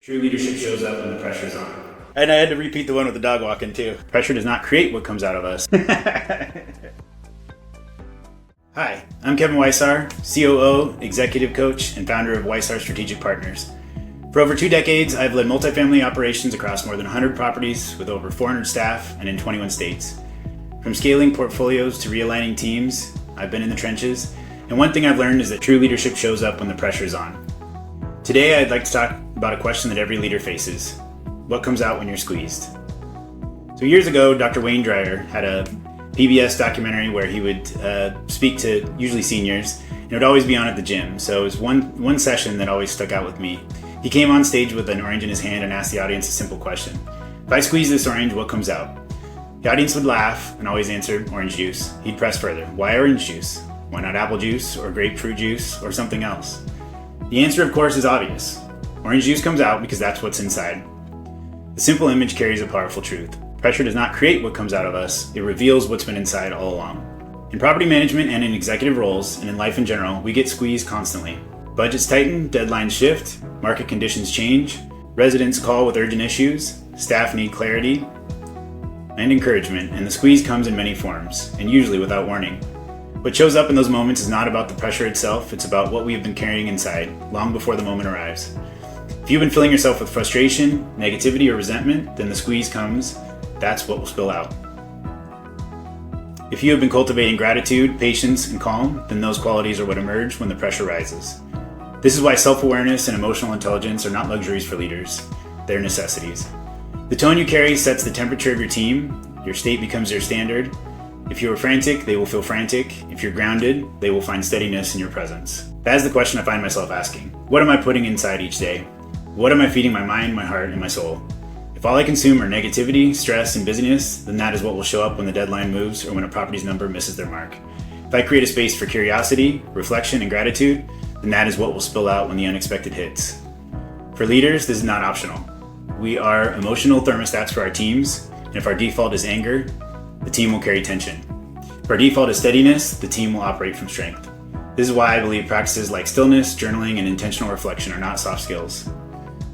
True leadership shows up when the pressure's on. And I had to repeat the one with the dog walking too. Pressure does not create what comes out of us. Hi, I'm Kevin Weishaar, COO, executive coach, and founder of Weishaar Strategic Partners. For over 2 decades, I've led multifamily operations across more than 100 properties with over 400 staff and in 21 states. From scaling portfolios to realigning teams, I've been in the trenches, and one thing I've learned is that true leadership shows up when the pressure is on. Today, I'd like to talk about a question that every leader faces. What comes out when you're squeezed? So years ago, Dr. Wayne Dyer had a PBS documentary where he would speak to usually seniors, and it would always be on at the gym. So it was one session that always stuck out with me. He came on stage with an orange in his hand and asked the audience a simple question. If I squeeze this orange, what comes out? The audience would laugh and always answer orange juice. He'd press further. Why orange juice? Why not apple juice or grapefruit juice or something else? The answer, of course, is obvious. Orange juice comes out because that's what's inside. The simple image carries a powerful truth. Pressure does not create what comes out of us, it reveals what's been inside all along. In property management and in executive roles, and in life in general, we get squeezed constantly. Budgets tighten, deadlines shift, market conditions change, residents call with urgent issues, staff need clarity and encouragement, and the squeeze comes in many forms, and usually without warning. What shows up in those moments is not about the pressure itself, it's about what we have been carrying inside, long before the moment arrives. If you've been filling yourself with frustration, negativity, or resentment, then the squeeze comes. That's what will spill out. If you have been cultivating gratitude, patience, and calm, then those qualities are what emerge when the pressure rises. This is why self-awareness and emotional intelligence are not luxuries for leaders. They're necessities. The tone you carry sets the temperature of your team. Your state becomes their standard. If you are frantic, they will feel frantic. If you're grounded, they will find steadiness in your presence. That is the question I find myself asking. What am I putting inside each day? What am I feeding my mind, my heart, and my soul? If all I consume are negativity, stress, and busyness, then that is what will show up when the deadline moves or when a property's number misses their mark. If I create a space for curiosity, reflection, and gratitude, then that is what will spill out when the unexpected hits. For leaders, this is not optional. We are emotional thermostats for our teams, and if our default is anger, the team will carry tension. If our default is steadiness, the team will operate from strength. This is why I believe practices like stillness, journaling, and intentional reflection are not soft skills.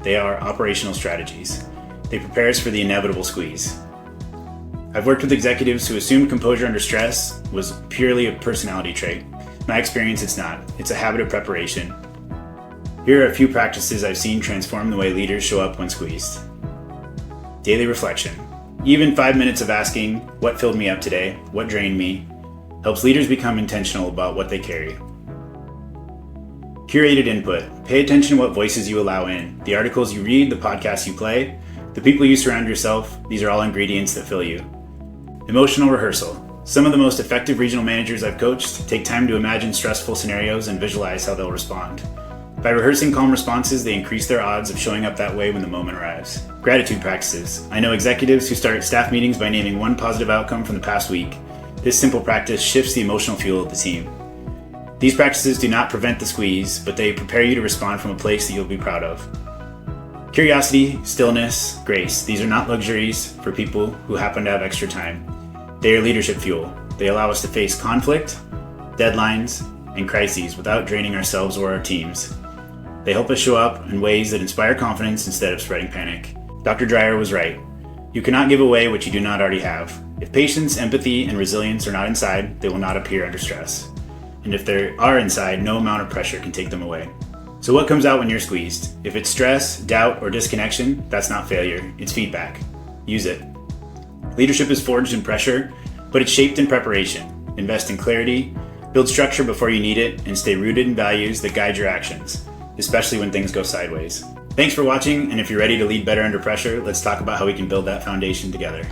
They are operational strategies. They prepare us for the inevitable squeeze. I've worked with executives who assumed composure under stress was purely a personality trait. In my experience, it's not. It's a habit of preparation. Here are a few practices I've seen transform the way leaders show up when squeezed. Daily reflection. Even 5 minutes of asking, what filled me up today? What drained me? Helps leaders become intentional about what they carry. Curated input. Pay attention to what voices you allow in. The articles you read, the podcasts you play, the people you surround yourself, these are all ingredients that fill you. Emotional rehearsal. Some of the most effective regional managers I've coached take time to imagine stressful scenarios and visualize how they'll respond. By rehearsing calm responses, they increase their odds of showing up that way when the moment arrives. Gratitude practices. I know executives who start staff meetings by naming one positive outcome from the past week. This simple practice shifts the emotional fuel of the team. These practices do not prevent the squeeze, but they prepare you to respond from a place that you'll be proud of. Curiosity, stillness, grace. These are not luxuries for people who happen to have extra time. They are leadership fuel. They allow us to face conflict, deadlines, and crises without draining ourselves or our teams. They help us show up in ways that inspire confidence instead of spreading panic. Dr. Dyer was right. You cannot give away what you do not already have. If patience, empathy, and resilience are not inside, they will not appear under stress. And if they are inside, no amount of pressure can take them away. So what comes out when you're squeezed? If it's stress, doubt, or disconnection, that's not failure, it's feedback. Use it. Leadership is forged in pressure, but it's shaped in preparation. Invest in clarity, build structure before you need it, and stay rooted in values that guide your actions, especially when things go sideways. Thanks for watching, and if you're ready to lead better under pressure, let's talk about how we can build that foundation together.